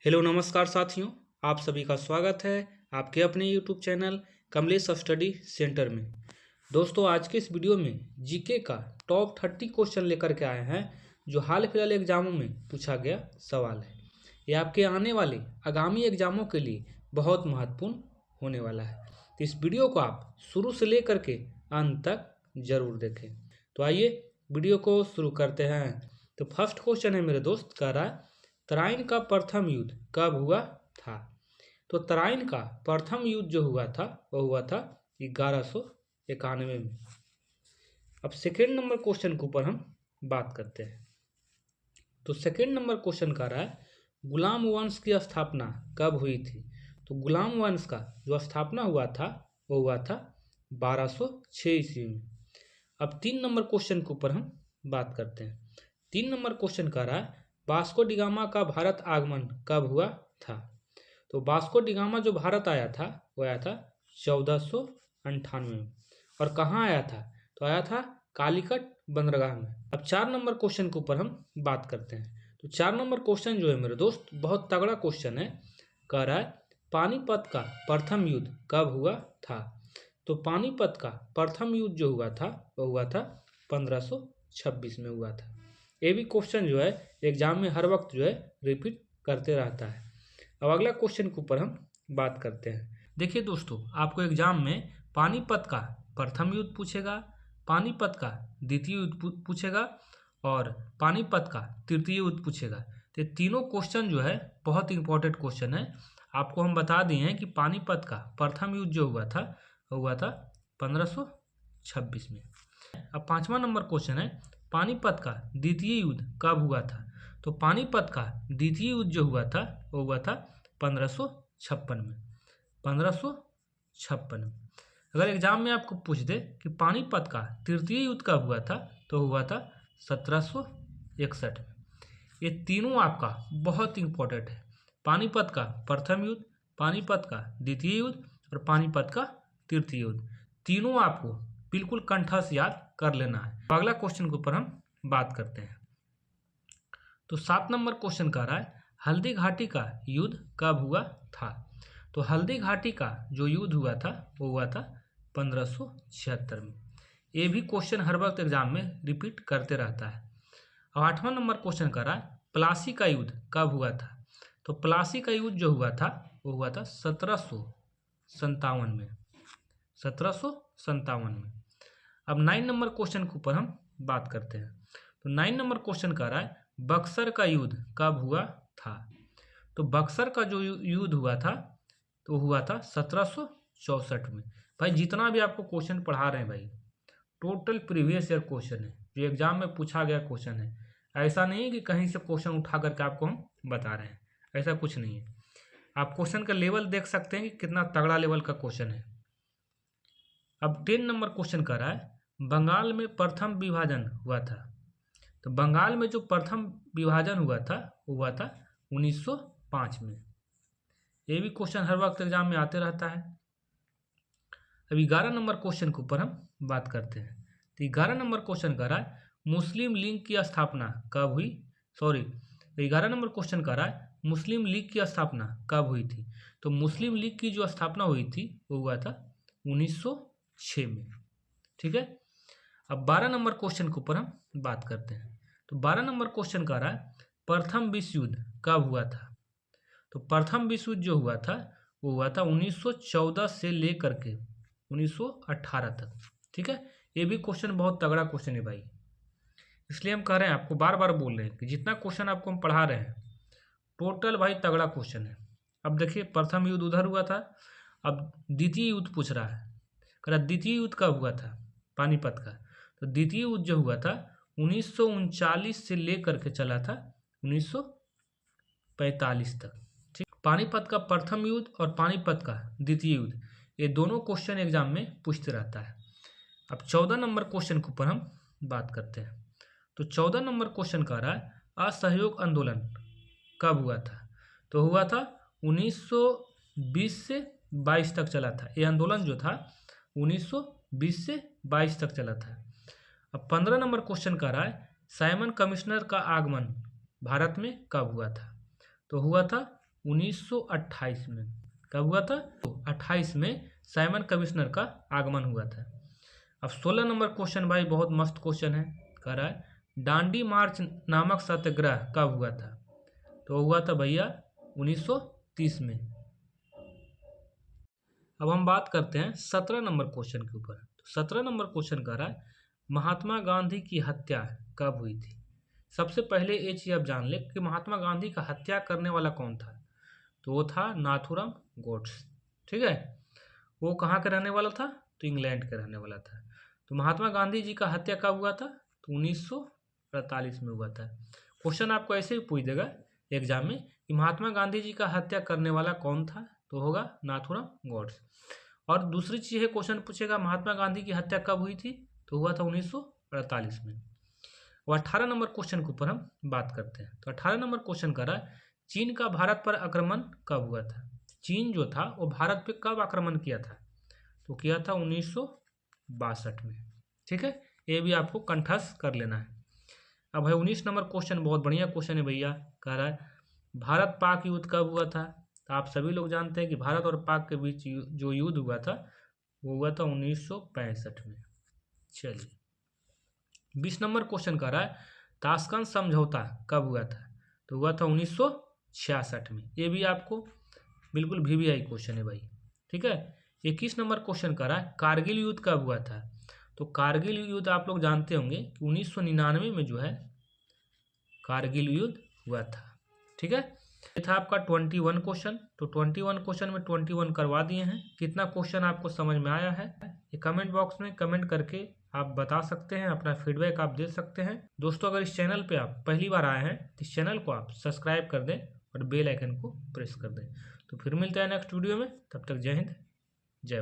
Hello नमस्कार साथियों, आप सभी का स्वागत है आपके अपने YouTube channel Kamlesh study centre में। दोस्तों, आज के इस वीडियो में जीके का टॉप 30 क्वेश्चन लेकर के आए हैं जो हाल फिलहाल एग्जामों में पूछा गया सवाल है। ये आपके आने वाले आगामी एग्जामों के लिए बहुत महत्वपूर्ण होने वाला है, तो इस वीडियो को आप शुरू से लेकर के अंत तक जरूर देखें। तो आइए वीडियो को शुरू करते हैं। तो फर्स्ट क्वेश्चन है मेरे दोस्त, कह रहा है तराइन का प्रथम युद्ध कब हुआ था। तो तराइन का प्रथम युद्ध जो हुआ था वह हुआ था 1191 में। अब सेकेंड नंबर क्वेश्चन के ऊपर हम बात करते हैं। तो सेकेंड नंबर क्वेश्चन का रहा है गुलाम वंश की स्थापना कब हुई थी। तो गुलाम वंश का जो स्थापना हुआ था वो हुआ था 1206 ईस्वी में। अब 3 नंबर क्वेश्चन के ऊपर हम बात करते हैं। 3 नंबर क्वेश्चन का रहा है वास्को डी गामा का भारत आगमन कब हुआ था। तो वास्को डी गामा जो भारत आया था वो आया था 1498 में। और कहाँ आया था? तो आया था कालीकट बंदरगाह में। अब 4 नंबर क्वेश्चन के ऊपर हम बात करते हैं। तो 4 नंबर क्वेश्चन जो है मेरे दोस्त बहुत तगड़ा क्वेश्चन है। कह रहा है पानीपत का प्रथम युद्ध कब हुआ था। तो पानीपत का प्रथम युद्ध जो हुआ था वह हुआ था 1526 में हुआ था। ये भी क्वेश्चन जो है एग्जाम में हर वक्त जो है रिपीट करते रहता है। अब अगला क्वेश्चन के ऊपर हम बात करते हैं। देखिए दोस्तों, आपको एग्जाम में पानीपत का प्रथम युद्ध पूछेगा, पानीपत का द्वितीय युद्ध पूछेगा और पानीपत का तृतीय युद्ध पूछेगा। तो तीनों क्वेश्चन जो है बहुत इंपॉर्टेंट क्वेश्चन है। आपको हम बता दिए हैं कि पानीपत का प्रथम युद्ध जो हुआ था वो हुआ था 1526 में। अब 5वां नंबर क्वेश्चन है पानीपत का द्वितीय युद्ध कब हुआ था। तो पानीपत का द्वितीय युद्ध जो हुआ था वो हुआ था 1556 में। 1556 में। अगर एग्जाम में आपको पूछ दे कि पानीपत का तृतीय युद्ध कब हुआ था तो हुआ था 1761 में। ये तीनों आपका बहुत इंपॉर्टेंट है। पानीपत का प्रथम युद्ध, पानीपत का द्वितीय युद्ध और पानीपत का तृतीय युद्ध, तीनों आपको बिल्कुल कंठस्थ याद कर लेना है। अगला क्वेश्चन के ऊपर हम बात करते हैं। तो 7 नंबर क्वेश्चन कह रहा है हल्दी घाटी का युद्ध कब हुआ था। तो हल्दी घाटी का जो युद्ध हुआ था वो हुआ था 1576 में। ये भी क्वेश्चन हर वक्त एग्जाम में रिपीट करते रहता है। अब 8वां नंबर क्वेश्चन कह रहा है प्लासी का युद्ध कब हुआ था। तो प्लासी का युद्ध जो हुआ था वो हुआ था 1757 में। 1757 में। अब 9 नंबर क्वेश्चन के ऊपर हम बात करते हैं। तो 9 नंबर क्वेश्चन कह रहा है बक्सर का युद्ध कब हुआ था। तो बक्सर का जो युद्ध हुआ था तो हुआ था 1764 में। भाई जितना भी आपको क्वेश्चन पढ़ा रहे हैं भाई टोटल प्रीवियस ईयर क्वेश्चन है जो एग्जाम में पूछा गया क्वेश्चन है। ऐसा नहीं है कि कहीं से क्वेश्चन उठा करके आपको हम बता रहे हैं, ऐसा कुछ नहीं है। आप क्वेश्चन का लेवल देख सकते हैं कि कितना तगड़ा लेवल का क्वेश्चन है। अब 10 नंबर क्वेश्चन कर रहा है बंगाल में प्रथम विभाजन हुआ था। तो बंगाल में जो प्रथम विभाजन हुआ था वो हुआ था 1905 में। ये भी क्वेश्चन हर वक्त एग्जाम में आते रहता है। अब 11 नंबर क्वेश्चन के ऊपर हम बात करते हैं। तो 11 नंबर क्वेश्चन कर रहा है मुस्लिम लीग की स्थापना कब हुई। 11 नंबर क्वेश्चन कर रहा है मुस्लिम लीग की स्थापना कब हुई थी। तो मुस्लिम लीग की जो स्थापना हुई थी वो हुआ था 1906 में। ठीक है। अब 12 नंबर क्वेश्चन के ऊपर हम बात करते हैं। तो 12 नंबर क्वेश्चन कह रहा है प्रथम विश्व युद्ध कब हुआ था। तो प्रथम विश्व युद्ध जो हुआ था वो हुआ था 1914 से लेकर के 1918 तक। ठीक है। ये भी क्वेश्चन बहुत तगड़ा क्वेश्चन है भाई, इसलिए हम कह रहे हैं, आपको बार बार बोल रहे हैं कि जितना क्वेश्चन आपको हम पढ़ा रहे हैं टोटल भाई तगड़ा क्वेश्चन है। अब देखिए प्रथम युद्ध उधर हुआ था, अब द्वितीय युद्ध पूछ रहा है। कह रहा द्वितीय युद्ध कब हुआ था पानीपत का। तो द्वितीय युद्ध जो हुआ था 1939 से लेकर के चला था 1945 तक। ठीक। पानीपत का प्रथम युद्ध और पानीपत का द्वितीय युद्ध ये दोनों क्वेश्चन एग्जाम में पूछते रहता है। अब 14 नंबर क्वेश्चन के ऊपर हम बात करते हैं। तो 14 नंबर क्वेश्चन कह रहा है असहयोग आंदोलन कब हुआ था। तो हुआ था 1920 से 22 तक चला था। ये आंदोलन जो था 1920 से 22 तक चला था। अब 15 नंबर क्वेश्चन कह रहा है साइमन कमिश्नर का आगमन भारत में कब हुआ था। तो हुआ था 1928 में। कब हुआ था? तो 28 में साइमन कमिश्नर का आगमन हुआ था। अब 16 नंबर क्वेश्चन भाई बहुत मस्त क्वेश्चन है। कह रहा है दांडी मार्च नामक सत्याग्रह कब हुआ था? तो हुआ था भैया 1930 में। अब हम बात करते हैं 17 नंबर क्वेश्चन के ऊपर। तो 17 नंबर क्वेश्चन कह रहा है महात्मा गांधी की हत्या कब हुई थी? सबसे पहले ये चीज आप जान ले कि महात्मा गांधी का हत्या करने वाला कौन था। तो वो था नाथूराम गोड्स। ठीक है, वो कहाँ का रहने वाला था? तो इंग्लैंड का रहने वाला था। तो महात्मा गांधी जी का हत्या कब हुआ था? तो 1948 में हुआ था। क्वेश्चन आपको ऐसे ही पूछ देगा एग्जाम में कि महात्मा गांधी जी का हत्या करने वाला कौन था? तो होगा नाथूराम गोड्स। और दूसरी चीज है, क्वेश्चन पूछेगा महात्मा गांधी की हत्या कब हुई थी? तो हुआ था 1948 में। और 18 नंबर क्वेश्चन के ऊपर हम बात करते हैं। तो 18 नंबर क्वेश्चन कर रहा है चीन का भारत पर आक्रमण कब हुआ था? चीन जो था वो भारत पे कब आक्रमण किया था? तो किया था 1962 में। ठीक है, ये भी आपको कंठस्थ कर लेना है। अब है 19 नंबर क्वेश्चन, बहुत बढ़िया क्वेश्चन है भैया। कह रहा है भारत पाक युद्ध कब हुआ था? तो आप सभी लोग जानते हैं कि भारत और पाक के बीच जो युद्ध हुआ था वो हुआ था 1965 में। चलिए 20 नंबर क्वेश्चन कह रहा है ताशकंद समझौता कब हुआ था? तो हुआ था 1966 में। ये भी आपको बिल्कुल VVI क्वेश्चन है भाई। ठीक है, 21 नंबर क्वेश्चन कह रहा है कारगिल युद्ध कब हुआ था? तो कारगिल युद्ध आप लोग जानते होंगे कि 1999 में जो है कारगिल युद्ध हुआ था। ठीक है, ये था आपका 21 क्वेश्चन। तो 21 क्वेश्चन में 21 करवा दिए हैं। कितना क्वेश्चन आपको समझ में आया है ये कमेंट बॉक्स में कमेंट करके आप बता सकते हैं, अपना फीडबैक आप दे सकते हैं। दोस्तों अगर इस चैनल पे आप पहली बार आए हैं तो इस चैनल को आप सब्सक्राइब कर दें और बेल आइकन को प्रेस कर दें। तो फिर मिलते हैं नेक्स्ट वीडियो में, तब तक जय हिंद जय भारत।